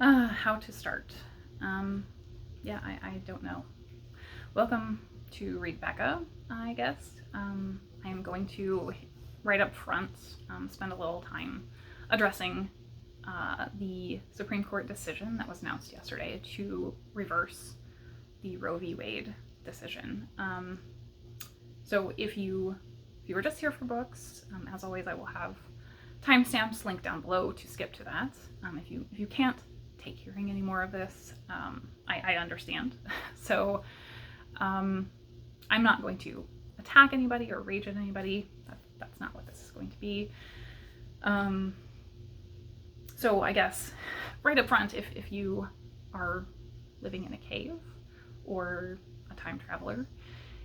How to start? Yeah, I don't know. Welcome to Read Becca, I guess. I am going to, right up front, spend a little time addressing the Supreme Court decision that was announced yesterday to reverse the Roe v. Wade decision. So if you were just here for books, as always, I will have timestamps linked down below to skip to that. If you can't take hearing any more of this, I understand. So I'm not going to attack anybody or rage at anybody. That's not what this is going to be. So I guess right up front, if you are living in a cave or a time traveler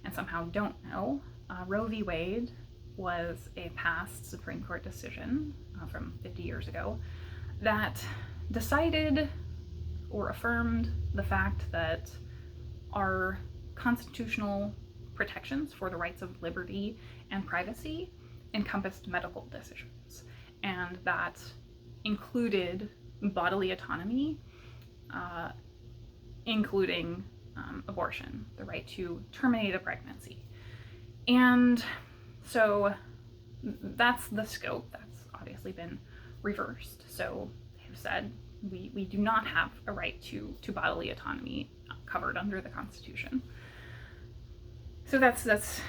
and somehow don't know, Roe v. Wade was a past Supreme Court decision from 50 years ago that decided or affirmed the fact that our constitutional protections for the rights of liberty and privacy encompassed medical decisions, and that included bodily autonomy, including abortion, the right to terminate a pregnancy. And so that's the scope. That's obviously been reversed. So they've said we do not have a right to bodily autonomy covered under the Constitution. So that's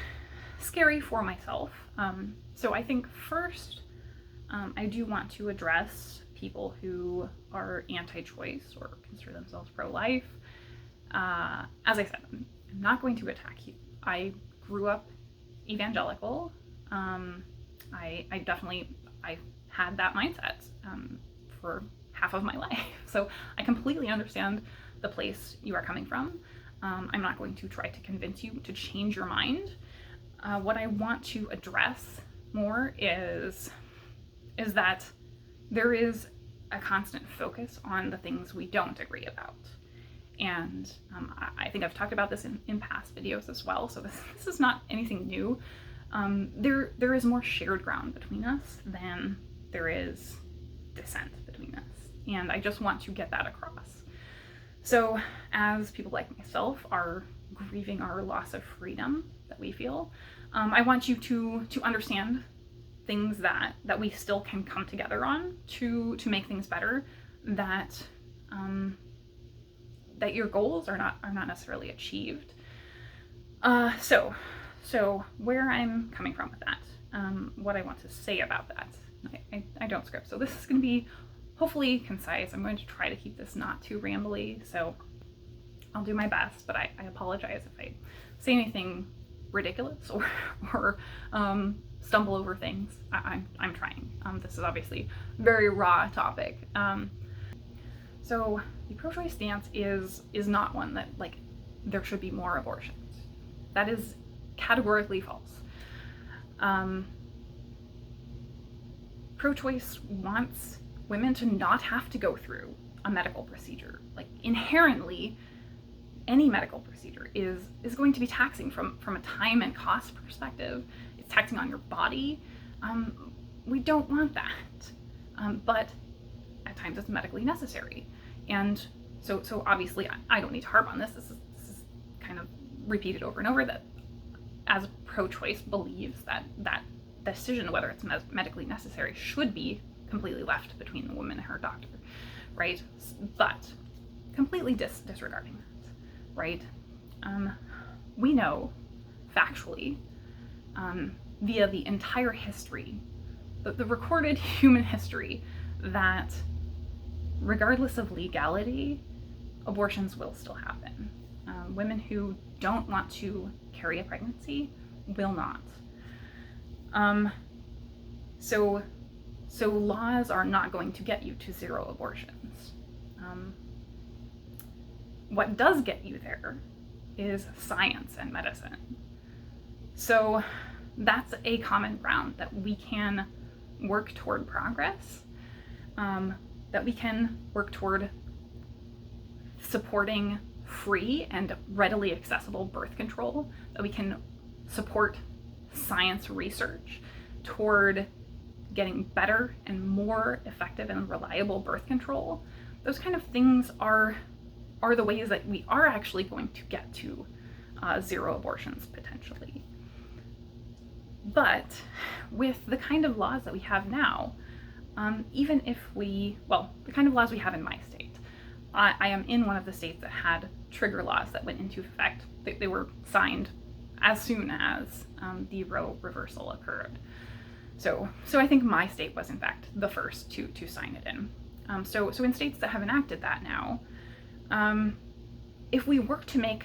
scary for myself. So I think first, I do want to address people who are anti-choice or consider themselves pro-life. As I said, I'm not going to attack you. I grew up evangelical. I had that mindset for half of my life. So I completely understand the place you are coming from. I'm not going to try to convince you to change your mind. What I want to address more is that there is a constant focus on the things we don't agree about. And I think I've talked about this in past videos as well, so this is not anything new. There is more shared ground between us than there is dissent between us, and I just want to get that across. So as people like myself are grieving our loss of freedom that we feel, I want you to understand things that we still can come together on to make things better, that your goals are not necessarily achieved. So where I'm coming from with that, what I want to say about that, I don't script, so this is going to be hopefully concise. I'm going to try to keep this not too rambly, so I'll do my best, but I apologize if I say anything ridiculous or stumble over things. I'm trying. This is obviously a very raw topic. So the pro-choice stance is not one that, like, there should be more abortions. That is categorically false. Pro-choice wants women to not have to go through a medical procedure. Like, inherently, any medical procedure is going to be taxing from a time and cost perspective. It's taxing on your body. We don't want that, but at times it's medically necessary. And so obviously I don't need to harp on this. This is kind of repeated over and over, that as pro-choice believes that decision, whether it's medically necessary, should be completely left between the woman and her doctor, right? But completely disregarding that, right? We know factually, via the entire history, the recorded human history, that regardless of legality, abortions will still happen. Women who don't want to carry a pregnancy will not. So laws are not going to get you to 0 abortions. What does get you there is science and medicine. So that's a common ground that we can work toward progress, that we can work toward supporting free and readily accessible birth control, that we can support science research toward getting better and more effective and reliable birth control, those kind of things are the ways that we are actually going to get to 0 abortions potentially. But with the kind of laws that we have now, even if the kind of laws we have in my state, I am in one of the states that had trigger laws that went into effect. They were signed as soon as the Roe reversal occurred. So I think my state was in fact the first to sign it in. So in states that have enacted that now, if we work to make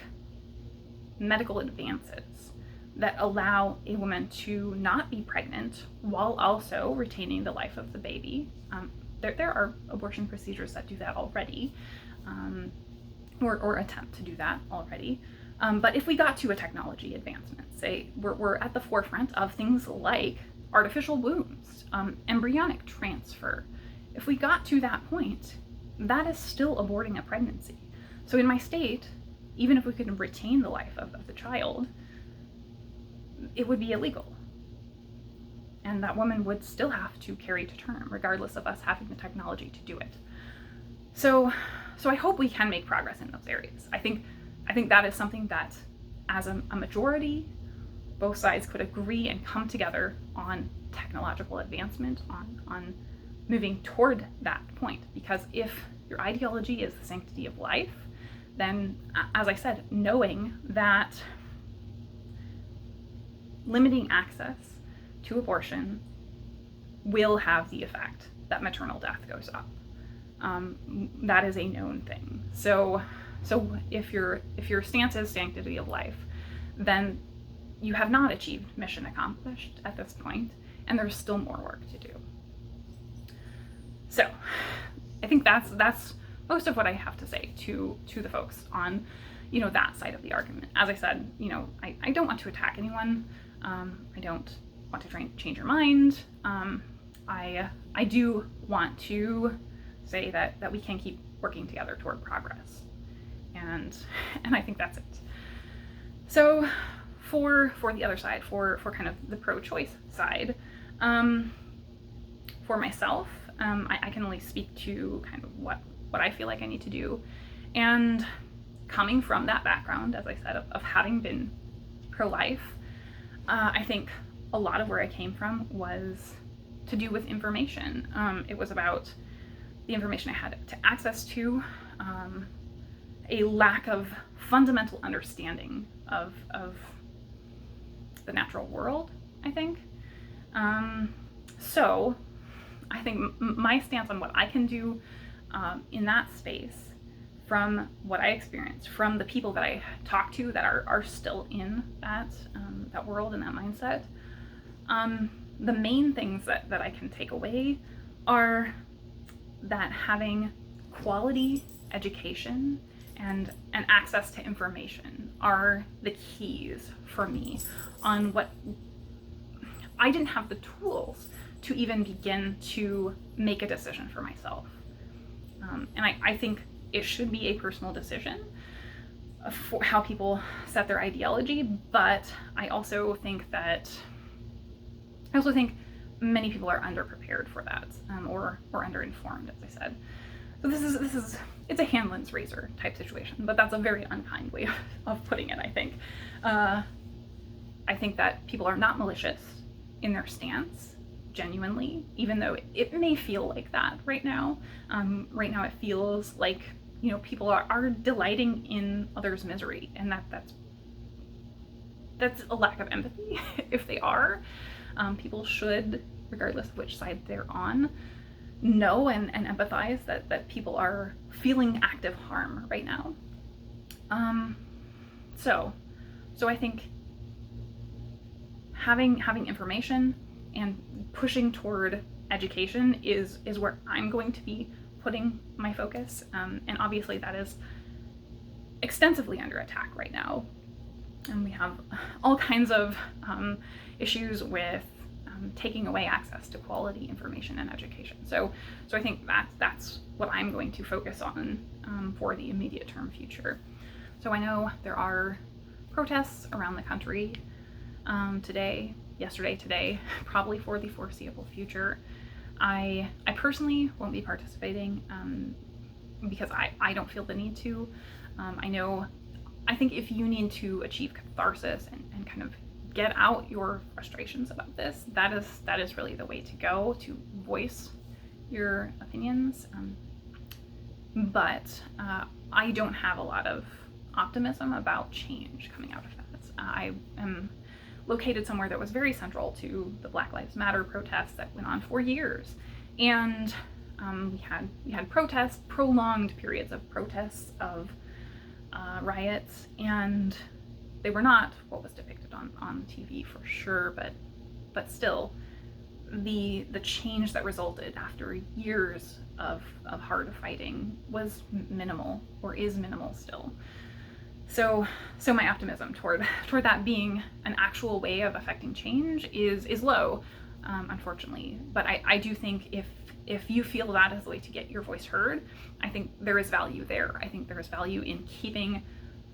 medical advances that allow a woman to not be pregnant while also retaining the life of the baby, there are abortion procedures that do that already, or attempt to do that already. But if we got to a technology advancement, say we're at the forefront of things like artificial wombs, embryonic transfer, if we got to that point, that is still aborting a pregnancy. So in my state, even if we could retain the life of the child, it would be illegal. And that woman would still have to carry to term, regardless of us having the technology to do it. So I hope we can make progress in those areas. I think that is something that, as a majority, both sides could agree and come together on technological advancement, on moving toward that point. Because if your ideology is the sanctity of life, then, as I said, knowing that limiting access to abortion will have the effect that maternal death goes up. That is a known thing. So if your stance is sanctity of life, then you have not achieved mission accomplished at this point, and there's still more work to do. So I think that's most of what I have to say to the folks on, that side of the argument. As I said, I don't want to attack anyone. I don't want to try and change your mind. I do want to say that we can keep working together toward progress. And I think that's it. So for the other side, for kind of the pro-choice side, for myself, I can only speak to kind of what I feel like I need to do. And coming from that background, as I said, of having been pro-life, I think a lot of where I came from was to do with information. It was about the information I had to access to, a lack of fundamental understanding of the natural world, I think. So I think my stance on what I can do in that space, from what I experienced, from the people that I talk to that are still in that world and that mindset, the main things that I can take away are that having quality education and access to information are the keys for me on what I didn't have the tools to even begin to make a decision for myself. And I think it should be a personal decision for how people set their ideology, but I also think many people are underprepared for that, or underinformed, as I said. So it's a hand lens razor type situation, but that's a very unkind way of putting it, I think. I think that people are not malicious in their stance, genuinely, even though it may feel like that right now. Right now it feels like, people are delighting in others' misery, and that's a lack of empathy. If they are, people should, regardless of which side they're on, know and empathize that people are feeling active harm right now. So I think having information and pushing toward education is where I'm going to be putting my focus, and obviously that is extensively under attack right now, and we have all kinds of issues with taking away access to quality information and education. So I think that's what I'm going to focus on for the immediate term future. So I know there are protests around the country today, probably for the foreseeable future. I personally won't be participating. because I don't feel the need to. I think if you need to achieve catharsis and kind of get out your frustrations about this, that is really the way to go, to voice your opinions. But I don't have a lot of optimism about change coming out of that. I am located somewhere that was very central to the Black Lives Matter protests that went on for years, and we had protests, prolonged periods of protests, of riots, and they were not what was depicted on TV for sure, but still, the change that resulted after years of hard fighting was minimal, or is minimal still. So my optimism toward that being an actual way of affecting change is low, unfortunately. But I do think if you feel that is the way to get your voice heard, I think there is value there. I think there is value in keeping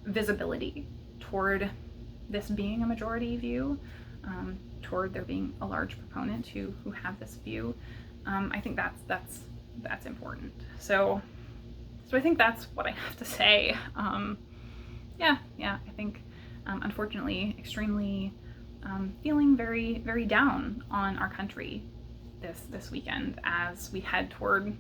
visibility toward this being a majority view, toward there being a large proponent who have this view. I think that's important. So I think that's what I have to say. I think, unfortunately, extremely feeling very, very down on our country this weekend as we head toward,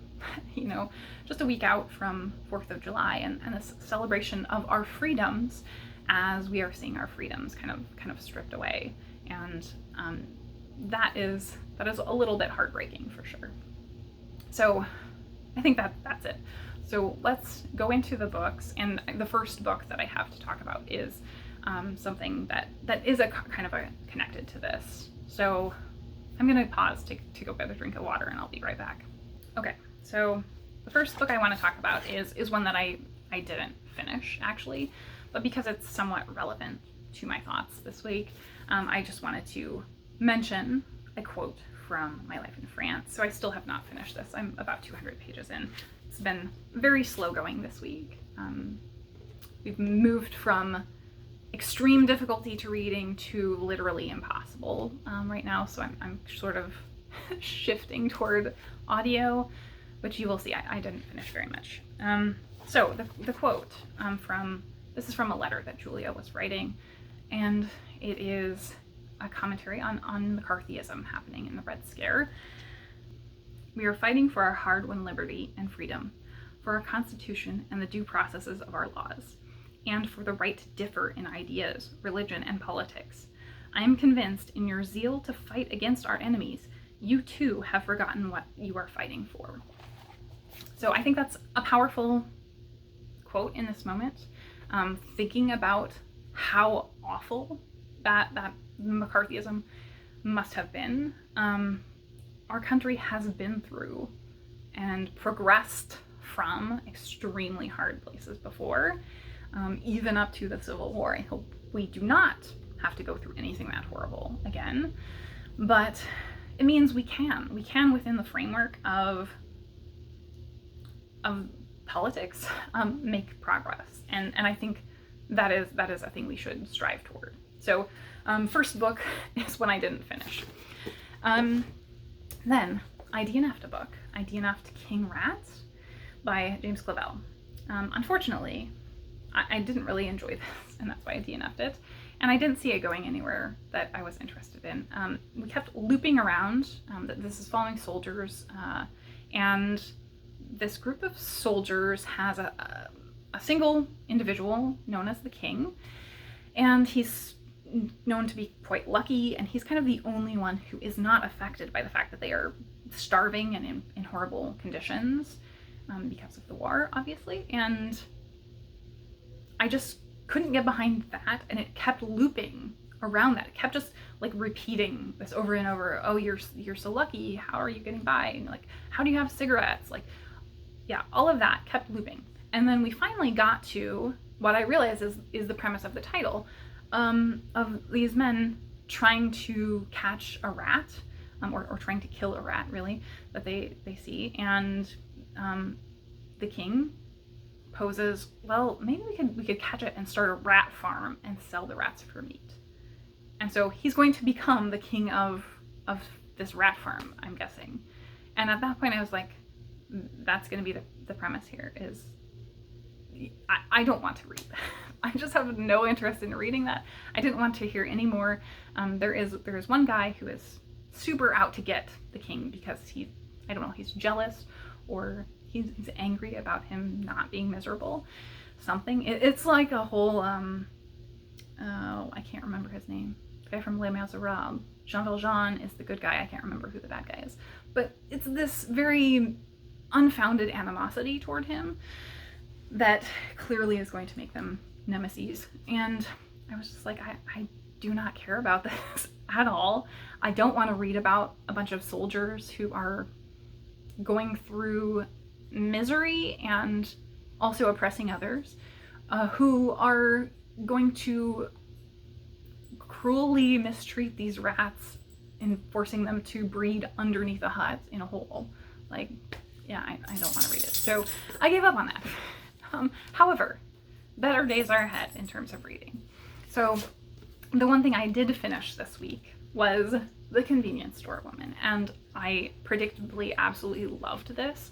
just a week out from 4th of July and this celebration of our freedoms, as we are seeing our freedoms kind of stripped away. And that is a little bit heartbreaking for sure. So I think that's it. So let's go into the books, and the first book that I have to talk about is something that is a kind of connected to this. So I'm going to pause to go get a drink of water, and I'll be right back. Okay, so the first book I want to talk about is one that I didn't finish, actually, but because it's somewhat relevant to my thoughts this week, I just wanted to mention a quote from My Life in France. So I still have not finished this. I'm about 200 pages in. It's been very slow going this week. We've moved from extreme difficulty to reading to literally impossible right now, so I'm sort of shifting toward audio, which you will see I didn't finish very much. So the quote this is from a letter that Julia was writing, and it is a commentary on McCarthyism happening in the Red Scare. We are fighting for our hard-won liberty and freedom, for our Constitution and the due processes of our laws, and for the right to differ in ideas, religion, and politics. I am convinced in your zeal to fight against our enemies, you too have forgotten what you are fighting for. So I think that's a powerful quote in this moment, thinking about how awful that McCarthyism must have been. Our country has been through and progressed from extremely hard places before, even up to the Civil War. I hope we do not have to go through anything that horrible again, but it means we can within the framework of politics make progress, and I think that is a thing we should strive toward. So first book is one I didn't finish. Then I DNF'd a book. I DNF'd King Rats by James Clavell. Unfortunately, I didn't really enjoy this, and that's why I DNF'd it. And I didn't see it going anywhere that I was interested in. We kept looping around. This is following soldiers, and this group of soldiers has a single individual known as the king, and he's known to be quite lucky, and he's kind of the only one who is not affected by the fact that they are starving and in horrible conditions because of the war, obviously. And I just couldn't get behind that, and it kept looping around that. It kept just like repeating this over and over. Oh, you're so lucky. How are you getting by? And like, how do you have cigarettes? Like, yeah, all of that kept looping. And then we finally got to what I realized is the premise of the title, of these men trying to catch a rat, or trying to kill a rat, really, that they see. And the king poses, well, maybe we could catch it and start a rat farm and sell the rats for meat. And so he's going to become the king of this rat farm, I'm guessing. And at that point I was like, that's going to be the premise here is I don't want to read. I just have no interest in reading that. I didn't want to hear any more. There is one guy who is super out to get the king because I don't know, he's jealous or he's angry about him not being miserable. Something. It's like a whole, I can't remember his name. The guy from Les Miserables. Jean Valjean is the good guy. I can't remember who the bad guy is. But it's this very unfounded animosity toward him that clearly is going to make them nemesis. And I was just like, I do not care about this at all. I don't want to read about a bunch of soldiers who are going through misery and also oppressing others, who are going to cruelly mistreat these rats and forcing them to breed underneath a hut in a hole. Like, yeah, I don't want to read it. So I gave up on that. However, better days are ahead in terms of reading. So the one thing I did finish this week was The Convenience Store Woman, and I predictably absolutely loved this.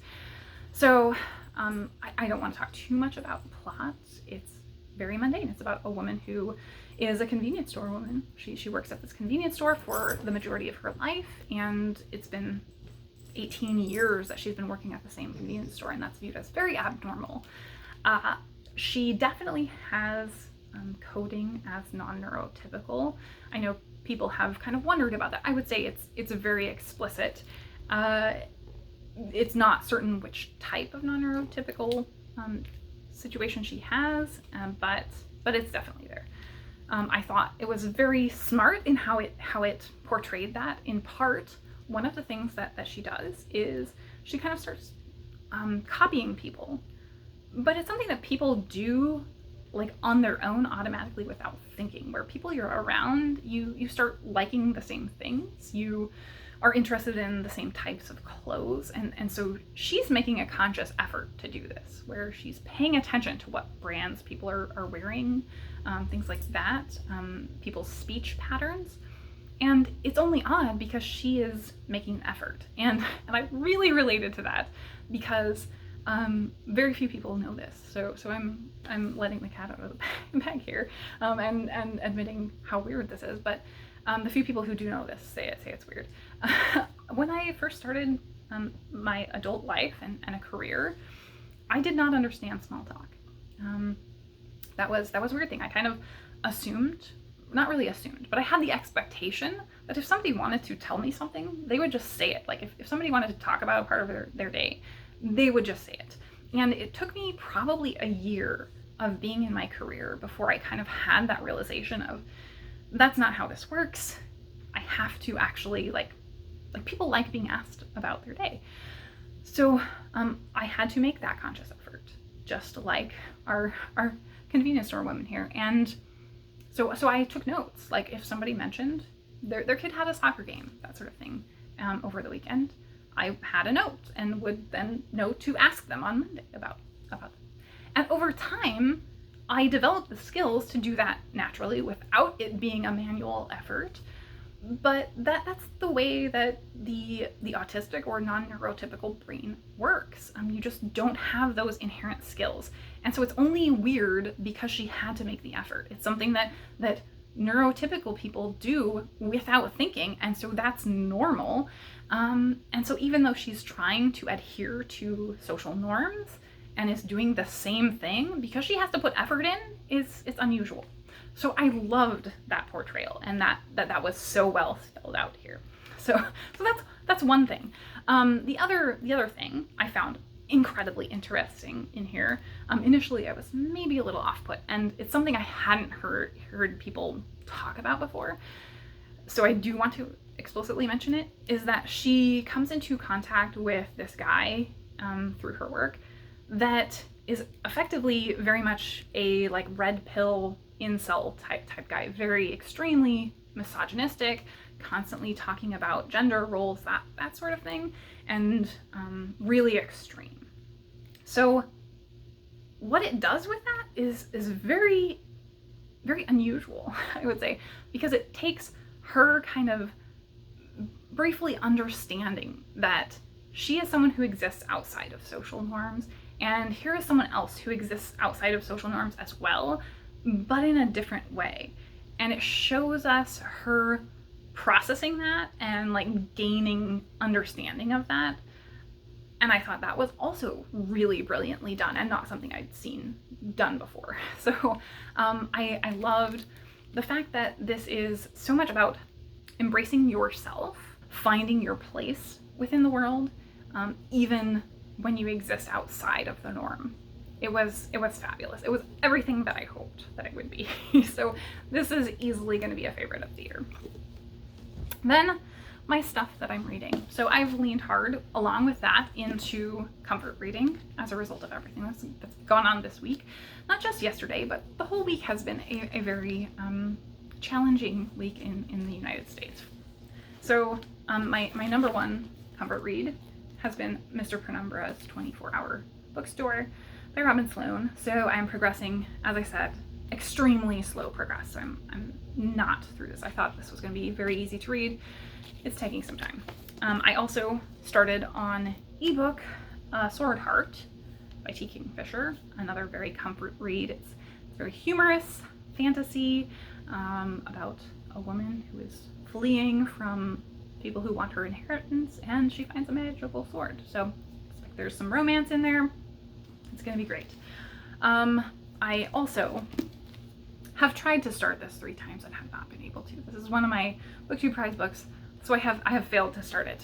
So I don't want to talk too much about the plot. It's very mundane. It's about a woman who is a convenience store woman. She works at this convenience store for the majority of her life, and it's been 18 years that she's been working at the same convenience store, and that's viewed as very abnormal. She definitely has coding as non-neurotypical. I know people have kind of wondered about that. I would say it's very explicit. It's not certain which type of non-neurotypical situation she has, but it's definitely there. I thought it was very smart in how it portrayed that. In part, one of the things that she does is she kind of starts copying people, but it's something that people do like on their own automatically without thinking, where people you're around, you start liking the same things, you are interested in the same types of clothes, and so she's making a conscious effort to do this, where she's paying attention to what brands people are wearing, things like that, people's speech patterns. And it's only odd because she is making an effort. And I really related to that because very few people know this. So I'm letting the cat out of the bag here, and admitting how weird this is. But the few people who do know this say it's weird. When I first started my adult life and a career, I did not understand small talk. That was a weird thing. I kind of assumed, not really assumed, but I had the expectation that if somebody wanted to tell me something, they would just say it. Like if somebody wanted to talk about a part of their day, they would just say it. And it took me probably a year of being in my career before I kind of had that realization of, that's not how this works. I have to actually like people like being asked about their day. So I had to make that conscious effort, just like our convenience store women here. And so I took notes. Like if somebody mentioned their kid had a soccer game, that sort of thing, over the weekend, I had a note and would then know to ask them on Monday about it. And over time, I developed the skills to do that naturally without it being a manual effort. But that's the way that the autistic or non-neurotypical brain works. You just don't have those inherent skills. And so it's only weird because she had to make the effort. It's something that neurotypical people do without thinking, and so that's normal. And so even though she's trying to adhere to social norms and is doing the same thing, because she has to put effort in, it's unusual. So I loved that portrayal, and that was so well spelled out here. So that's one thing. The other thing I found incredibly interesting in here. Initially, I was maybe a little off-put, and it's something I hadn't heard people talk about before. So I do want to explicitly mention it, is that she comes into contact with this guy through her work that is effectively very much a like red pill incel type guy, very extremely misogynistic, constantly talking about gender roles, that sort of thing, and really extreme. So what it does with that is very, very unusual, I would say, because it takes her kind of briefly understanding that she is someone who exists outside of social norms, And here is someone else who exists outside of social norms as well, but in a different way. And it shows us her processing that and like gaining understanding of that. And I thought that was also really brilliantly done and not something I'd seen done before. So I loved the fact that this is so much about embracing yourself, finding your place within the world, even when you exist outside of the norm. It was fabulous. It was everything that I hoped that it would be. So this is easily going to be a favorite of the year. Then my stuff that I'm reading. So I've leaned hard along with that into comfort reading as a result of everything that's gone on this week. Not just yesterday, but the whole week has been a very challenging week in the United States. So my number one comfort read has been Mr. Penumbra's 24-Hour Bookstore by Robin Sloan. So I'm progressing, as I said, extremely slow progress. So I'm not through this. I thought this was going to be very easy to read. It's taking some time. I also started on ebook SwordHeart by T Kingfisher, another very comfort read. It's very humorous fantasy about a woman who is fleeing from people who want her inheritance, and she finds a magical sword. So it's like there's some romance in there. It's gonna be great. I also have tried to start this 3 times and have not been able to. This is one of my BookTube prize books, so I have failed to start it.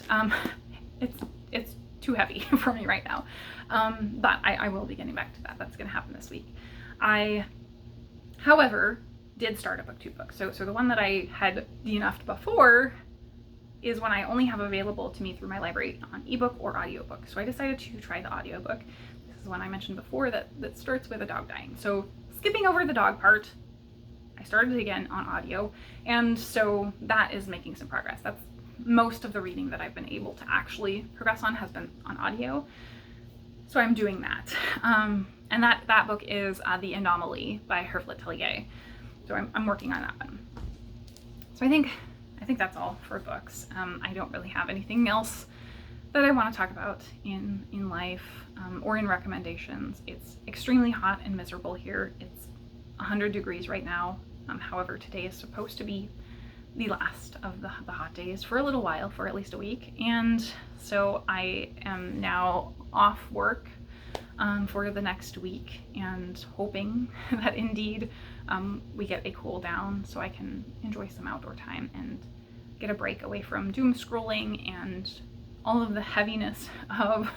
It's too heavy for me right now, but I will be getting back to that. That's gonna happen this week. I, however, did start a BookTube book. So the one that I had DNF'd before is one I only have available to me through my library on ebook or audiobook. So I decided to try the audiobook. This is one I mentioned before that starts with a dog dying. So skipping over the dog part, I started again on audio, and so that is making some progress. That's most of the reading that I've been able to actually progress on has been on audio. So I'm doing that. And that book is The Anomaly by Hervé Tellier. So I'm working on that one. So I think that's all for books. I don't really have anything else that I want to talk about in life or in recommendations. It's extremely hot and miserable here. It's 100 degrees right now. However, today is supposed to be the last of the hot days for a little while, for at least a week. And so I am now off work for the next week and hoping that indeed we get a cool down so I can enjoy some outdoor time and get a break away from doom scrolling and all of the heaviness of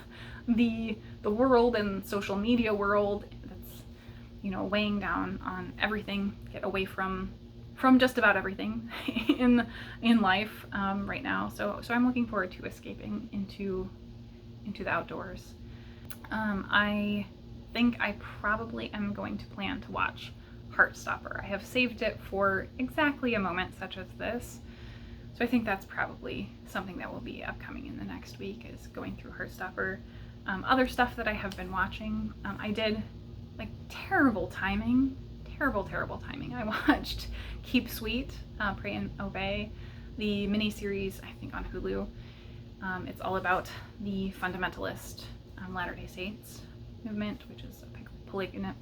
the world and social media world that's, you know, weighing down on everything. Get away from just about everything in life right now. So I'm looking forward to escaping into the outdoors. I think I probably am going to plan to watch Heartstopper. I have saved it for exactly a moment such as this. So I think that's probably something that will be upcoming in the next week, is going through Heartstopper. Other stuff that I have been watching, I did, like, terrible timing. I watched Keep Sweet, Pray and Obey, the miniseries, I think on Hulu. It's all about the fundamentalist Latter-day Saints movement, which is a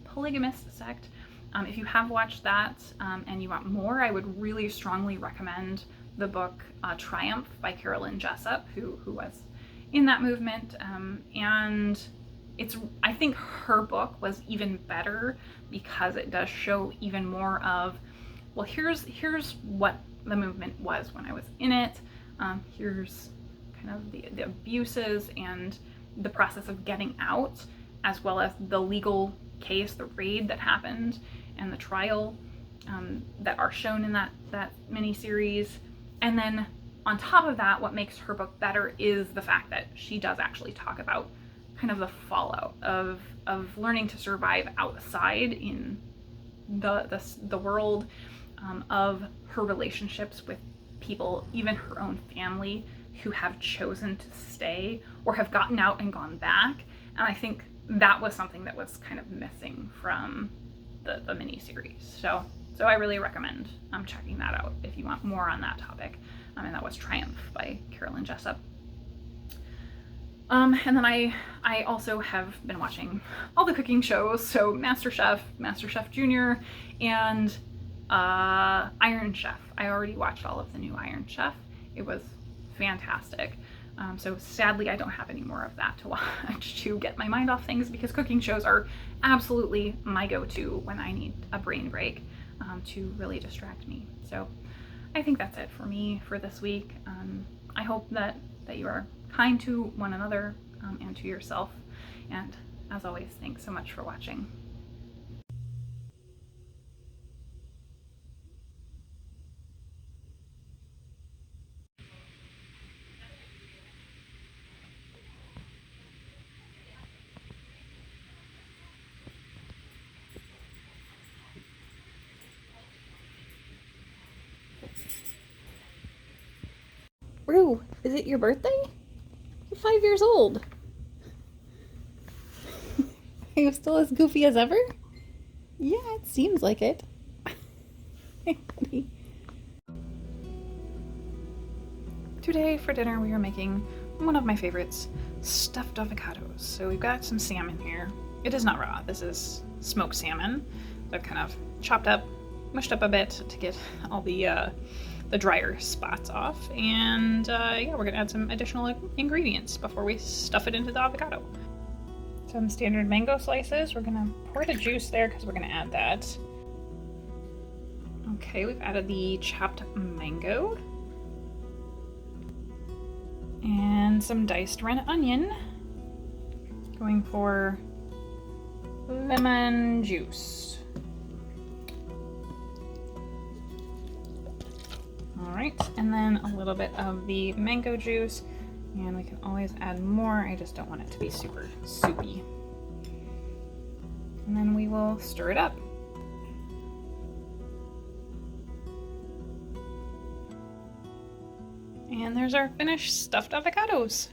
polygamist sect. If you have watched that and you want more, I would really strongly recommend the book Triumph by Carolyn Jessop, who was in that movement. And I think her book was even better because it does show even more of, well, here's what the movement was when I was in it. Here's kind of the abuses and the process of getting out, as well as the legal case, the raid that happened, and the trial that are shown in that miniseries. And then on top of that, what makes her book better is the fact that she does actually talk about kind of the fallout of learning to survive outside in the world, of her relationships with people, even her own family, who have chosen to stay or have gotten out and gone back. And I think that was something that was kind of missing from the miniseries. So I really recommend checking that out if you want more on that topic. And that was Triumph by Carolyn Jessop. And then I also have been watching all the cooking shows, so MasterChef, MasterChef Junior, and Iron Chef. I already watched all of the new Iron Chef. It was fantastic. So sadly, I don't have any more of that to watch to get my mind off things, because cooking shows are absolutely my go-to when I need a brain break to really distract me. So I think that's it for me for this week. I hope that you are kind to one another and to yourself. And as always, thanks so much for watching. Rue, is it your birthday? You're 5 years old. Are you still as goofy as ever? Yeah, it seems like it. Hey, buddy. Today for dinner we are making one of my favorites, stuffed avocados. So we've got some salmon here. It is not raw, this is smoked salmon. I've kind of chopped up, mushed up a bit to get all the drier spots off. And yeah, we're gonna add some additional ingredients before we stuff it into the avocado. Some standard mango slices. We're gonna pour the juice there because we're gonna add that. Okay, we've added the chopped mango. And some diced red onion. Going for lemon juice. All right, and then a little bit of the mango juice, and we can always add more. I just don't want it to be super soupy. And then we will stir it up. And there's our finished stuffed avocados.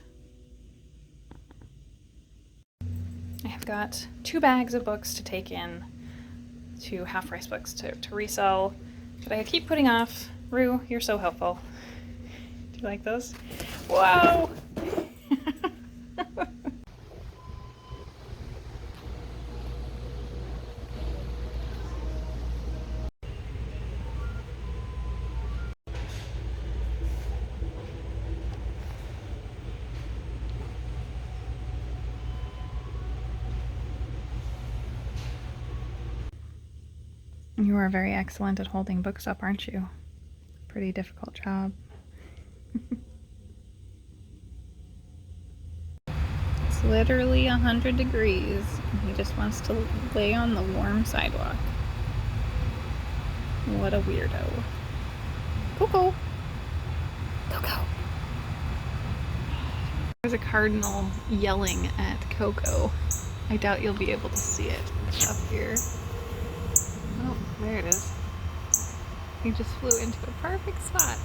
I have got 2 bags of books to take in, 2 half-price books to resell, that I keep putting off. Rue, you're so helpful. Do you like those? Whoa! You are very excellent at holding books up, aren't you? Pretty difficult job. It's literally 100 degrees. And he just wants to lay on the warm sidewalk. What a weirdo. Coco! Coco! There's a cardinal yelling at Coco. I doubt you'll be able to see it up here. Oh, there it is. He just flew into a perfect spot.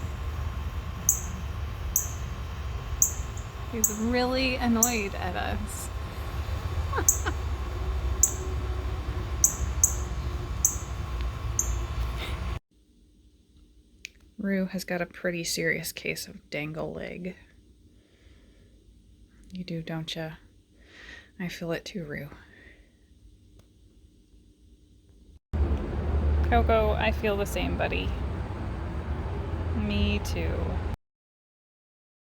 He's really annoyed at us. Rue has got a pretty serious case of dangle leg. You do, don't ya? I feel it too, Rue. Coco, I feel the same, buddy. Me too.